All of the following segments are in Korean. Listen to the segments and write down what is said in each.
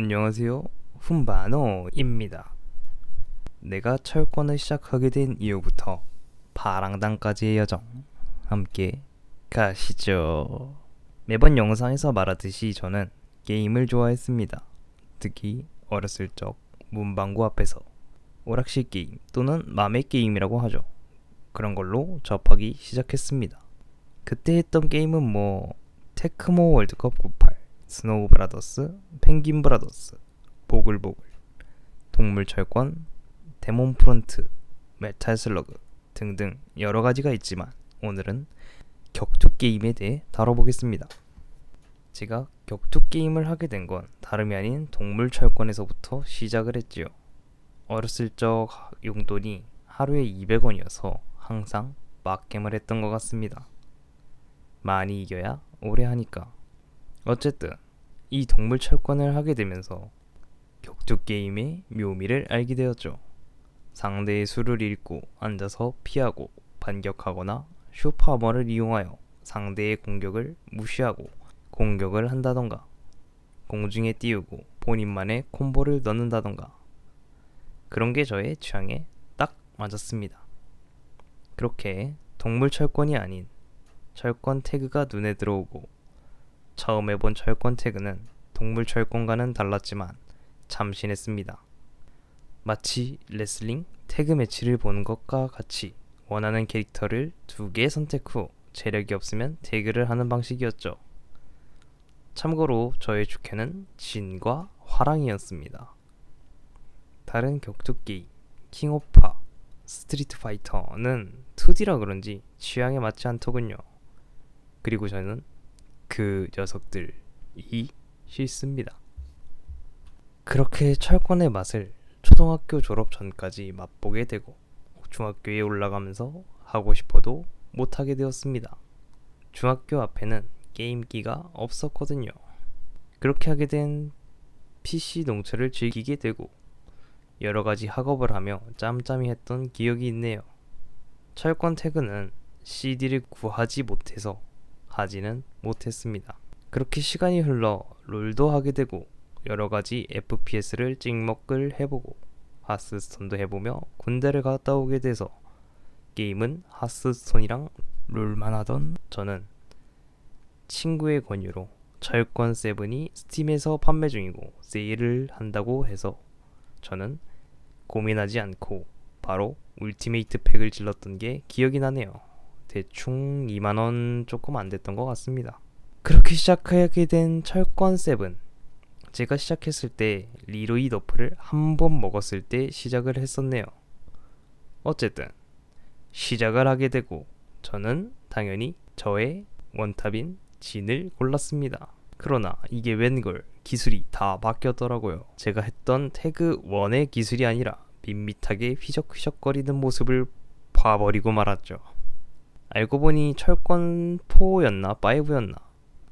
안녕하세요. 훈바노입니다. 내가 철권을 시작하게 된 이후부터 파랑단까지의 여정 함께 가시죠. 매번 영상에서 말하듯이 저는 게임을 좋아했습니다. 특히 어렸을 적 문방구 앞에서 오락실 게임 또는 맘의 게임이라고 하죠. 그런 걸로 접하기 시작했습니다. 그때 했던 게임은 테크모 월드컵 98, 스노우 브라더스, 펭귄 브라더스, 보글보글, 동물철권, 데몬 프론트, 메탈 슬러그 등등 여러 가지가 있지만 오늘은 격투 게임에 대해 다뤄보겠습니다. 제가 격투 게임을 하게 된 건 다름이 아닌 동물철권에서부터 시작을 했지요. 어렸을 적 용돈이 하루에 200원이어서 항상 막겜을 했던 것 같습니다. 많이 이겨야 오래 하니까. 어쨌든 이 동물철권을 하게 되면서 격투 게임의 묘미를 알게 되었죠. 상대의 수를 읽고 앉아서 피하고 반격하거나 슈퍼머를 이용하여 상대의 공격을 무시하고 공격을 한다던가, 공중에 띄우고 본인만의 콤보를 넣는다던가, 그런 게 저의 취향에 딱 맞았습니다. 그렇게 동물철권이 아닌 철권 태그가 눈에 들어오고, 처음 해본 철권 태그는 동물철권과는 달랐지만 참신했습니다. 마치 레슬링 태그 매치를 보는 것과 같이 원하는 캐릭터를 2개 선택 후 체력이 없으면 태그를 하는 방식이었죠. 참고로 저의 주캐는 진과 화랑이었습니다. 다른 격투 게임, 킹오파, 스트리트 파이터는 2D라 그런지 취향에 맞지 않더군요. 그리고 저는 그 녀석들이 싫습니다. 그렇게 철권의 맛을 초등학교 졸업 전까지 맛보게 되고 중학교에 올라가면서 하고 싶어도 못하게 되었습니다. 중학교 앞에는 게임기가 없었거든요. 그렇게 하게 된 PC 농철을 즐기게 되고 여러가지 학업을 하며 짬짬이 했던 기억이 있네요. 철권 태그는 CD를 구하지 못해서 하지는 못했습니다. 그렇게 시간이 흘러 롤도 하게 되고 여러가지 FPS를 찍먹을 해보고 하스스톤도 해보며 군대를 갔다 오게 돼서 게임은 하스스톤이랑 롤만 하던 저는 친구의 권유로 철권 7이 스팀에서 판매 중이고 세일을 한다고 해서 저는 고민하지 않고 바로 울티메이트 팩을 질렀던 게 기억이 나네요. 대충 2만원 조금 안 됐던 것 같습니다. 그렇게 시작하게 된 철권 7. 제가 시작했을 때 리로이 너프를 한 번 먹었을 때 시작을 했었네요. 어쨌든 시작을 하게 되고 저는 당연히 저의 원탑인 진을 골랐습니다. 그러나 이게 웬걸 기술이 다 바뀌었더라고요. 제가 했던 태그 1의 기술이 아니라 밋밋하게 휘적휘적거리는 모습을 봐버리고 말았죠. 알고 보니 철권 4였나 5였나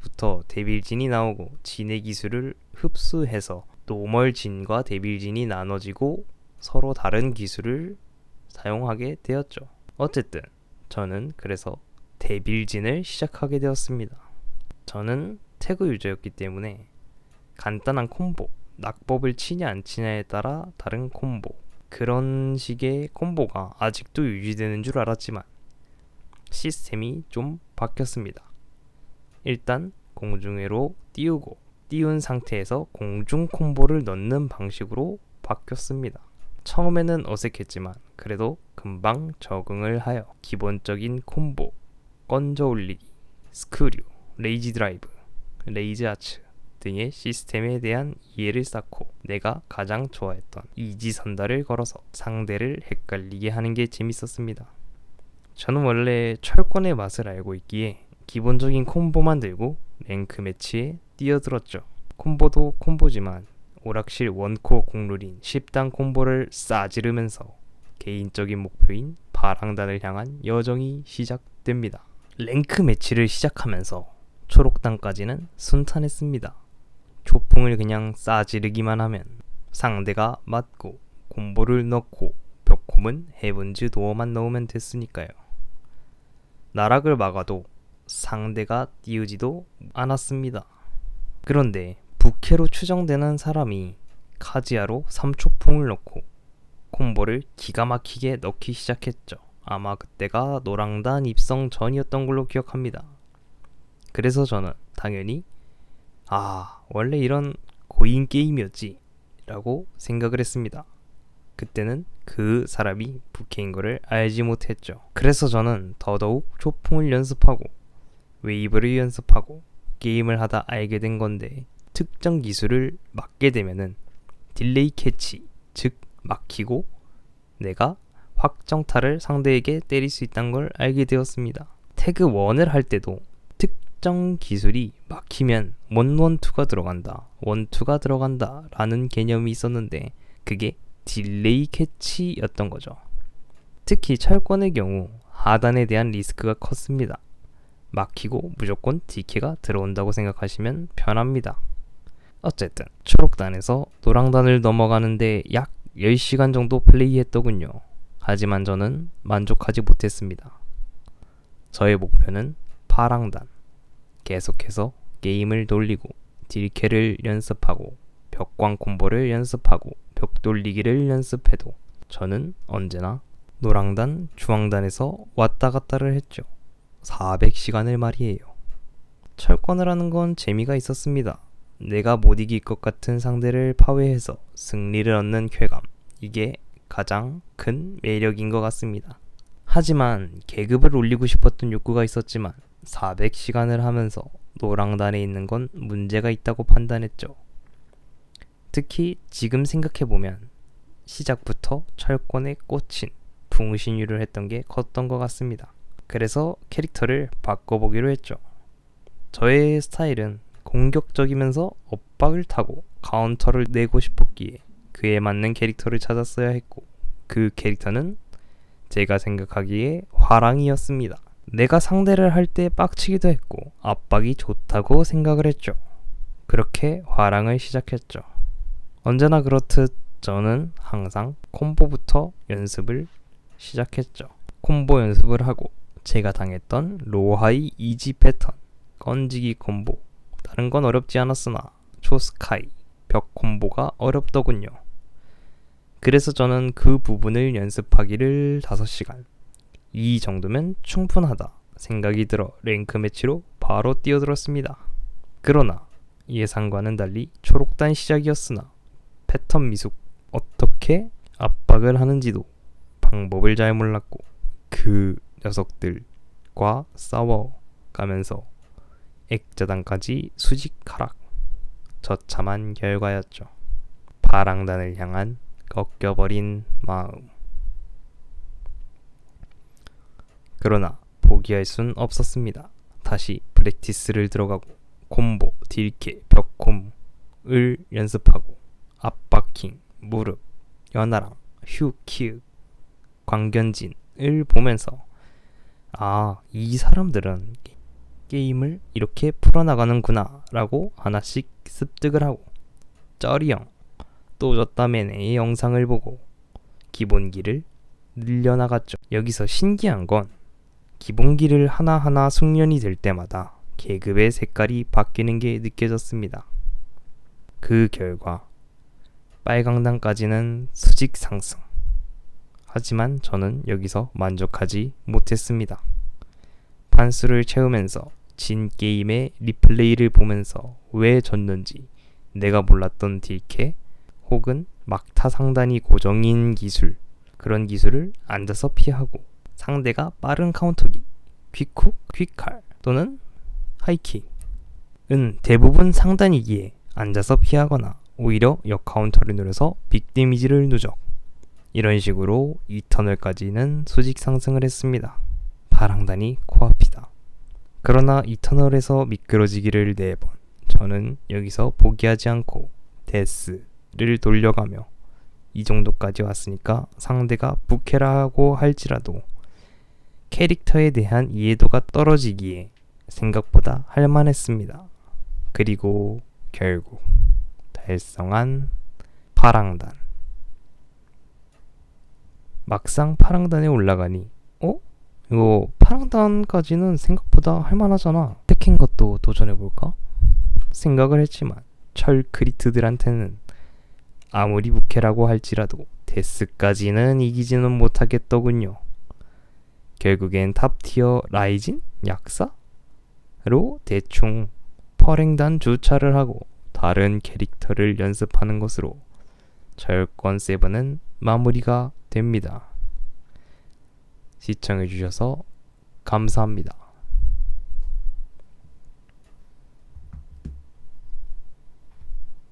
부터 데빌진이 나오고 진의 기술을 흡수해서 노멀 진과 데빌진이 나눠지고 서로 다른 기술을 사용하게 되었죠. 어쨌든 저는 그래서 데빌진을 시작하게 되었습니다. 저는 태그 유저였기 때문에 간단한 콤보, 낙법을 치냐 안 치냐에 따라 다른 콤보, 그런 식의 콤보가 아직도 유지되는 줄 알았지만 시스템이 좀 바뀌었습니다. 일단 공중으로 띄우고 띄운 상태에서 공중 콤보를 넣는 방식으로 바뀌었습니다. 처음에는 어색했지만 그래도 금방 적응을 하여 기본적인 콤보, 건져 올리기, 스크류, 레이지 드라이브, 레이즈 아츠 등의 시스템에 대한 이해를 쌓고 내가 가장 좋아했던 이지선다를 걸어서 상대를 헷갈리게 하는 게 재밌었습니다. 저는 원래 철권의 맛을 알고 있기에 기본적인 콤보만 들고 랭크 매치에 뛰어들었죠. 콤보도 콤보지만 오락실 원코어 국룰인 10단 콤보를 싸지르면서 개인적인 목표인 파랑단을 향한 여정이 시작됩니다. 랭크 매치를 시작하면서 초록단까지는 순탄했습니다. 초풍을 그냥 싸지르기만 하면 상대가 맞고 콤보를 넣고 벽홈은 헤븐즈 도어만 넣으면 됐으니까요. 나락을 막아도 상대가 띄우지도 않았습니다. 그런데 부캐로 추정되는 사람이 카지아로 3초풍을 넣고 콤보를 기가 막히게 넣기 시작했죠. 아마 그때가 노랑단 입성 전이었던 걸로 기억합니다. 그래서 저는 당연히 원래 이런 고인 게임이었지 라고 생각을 했습니다. 그때는 그 사람이 부캐인 거를 알지 못했죠. 그래서 저는 더더욱 초풍을 연습하고 웨이브를 연습하고 게임을 하다 알게 된 건데, 특정 기술을 막게 되면은 딜레이 캐치, 즉 막히고 내가 확정타를 상대에게 때릴 수 있다는 걸 알게 되었습니다. 태그 1을 할 때도 특정 기술이 막히면 112가 들어간다, 1-2가 들어간다 라는 개념이 있었는데 그게 딜레이 캐치였던 거죠. 특히 철권의 경우 하단에 대한 리스크가 컸습니다. 막히고 무조건 DK가 들어온다고 생각하시면 편합니다. 어쨌든 초록단에서 노랑단을 넘어가는데 약 10시간 정도 플레이했더군요. 하지만 저는 만족하지 못했습니다. 저의 목표는 파랑단. 계속해서 게임을 돌리고 딜캐를 연습하고 벽광 콤보를 연습하고 벽 돌리기를 연습해도 저는 언제나 노랑단, 주황단에서 왔다 갔다를 했죠. 400시간을 말이에요. 철권을 하는 건 재미가 있었습니다. 내가 못 이길 것 같은 상대를 파괴해서 승리를 얻는 쾌감, 이게 가장 큰 매력인 것 같습니다. 하지만 계급을 올리고 싶었던 욕구가 있었지만 400시간을 하면서 노랑단에 있는 건 문제가 있다고 판단했죠. 특히 지금 생각해보면 시작부터 철권에 꽂힌 붕신유를 했던 게 컸던 것 같습니다. 그래서 캐릭터를 바꿔보기로 했죠. 저의 스타일은 공격적이면서 엇박을 타고 카운터를 내고 싶었기에 그에 맞는 캐릭터를 찾았어야 했고, 그 캐릭터는 제가 생각하기에 화랑이었습니다. 내가 상대를 할 때 빡치기도 했고 압박이 좋다고 생각을 했죠. 그렇게 화랑을 시작했죠. 언제나 그렇듯 저는 항상 콤보부터 연습을 시작했죠. 콤보 연습을 하고 제가 당했던 로하이 이지 패턴, 건지기 콤보, 다른 건 어렵지 않았으나 초스카이, 벽 콤보가 어렵더군요. 그래서 저는 그 부분을 연습하기를 5시간, 이 정도면 충분하다 생각이 들어 랭크 매치로 바로 뛰어들었습니다. 그러나 예상과는 달리 초록단 시작이었으나 패턴 미숙, 어떻게 압박을 하는지도 방법을 잘 몰랐고 그 녀석들과 싸워가면서 액자단까지 수직 하락, 처참한 결과였죠. 파랑단을 향한 꺾여버린 마음. 그러나 포기할 순 없었습니다. 다시 프랙티스를 들어가고 콤보, 딜캐, 벽콤을 연습하고 압박킹, 무릎, 연하랑, 휴키읔, 광견진을 보면서 이 사람들은 게임을 이렇게 풀어나가는구나 라고 하나씩 습득을 하고, 쩌리형 또 졌다매의 영상을 보고 기본기를 늘려나갔죠. 여기서 신기한 건 기본기를 하나하나 숙련이 될 때마다 계급의 색깔이 바뀌는 게 느껴졌습니다. 그 결과 빨강단까지는 수직 상승. 하지만 저는 여기서 만족하지 못했습니다. 판수를 채우면서 진 게임의 리플레이를 보면서 왜 졌는지, 내가 몰랐던 딜캐 혹은 막타 상단이 고정인 기술, 그런 기술을 앉아서 피하고 상대가 빠른 카운터기, 퀵훅, 퀵칼 또는 하이킥은 대부분 상단이기에 앉아서 피하거나 오히려 역카운터를 노려서 빅 데미지를 누적. 이런 식으로 2터널까지는 수직 상승을 했습니다. 파랑단이 코앞이다. 그러나 2터널에서 미끄러지기를 4번. 저는 여기서 포기하지 않고 데스를 돌려가며 이 정도까지 왔으니까 상대가 부캐라고 할지라도 캐릭터에 대한 이해도가 떨어지기에 생각보다 할만했습니다. 그리고 결국 달성한 파랑단. 막상 파랑단에 올라가니 이거 파랑단까지는 생각보다 할만하잖아, 택한 것도 도전해볼까 생각을 했지만 철 크리트들한테는 아무리 부캐라고 할지라도 데스까지는 이기지는 못하겠더군요. 결국엔 탑티어 라이진 약사로 대충 퍼랭단 주차를 하고 다른 캐릭터를 연습하는 것으로 철권 7은 마무리가 됩니다. 시청해주셔서 감사합니다.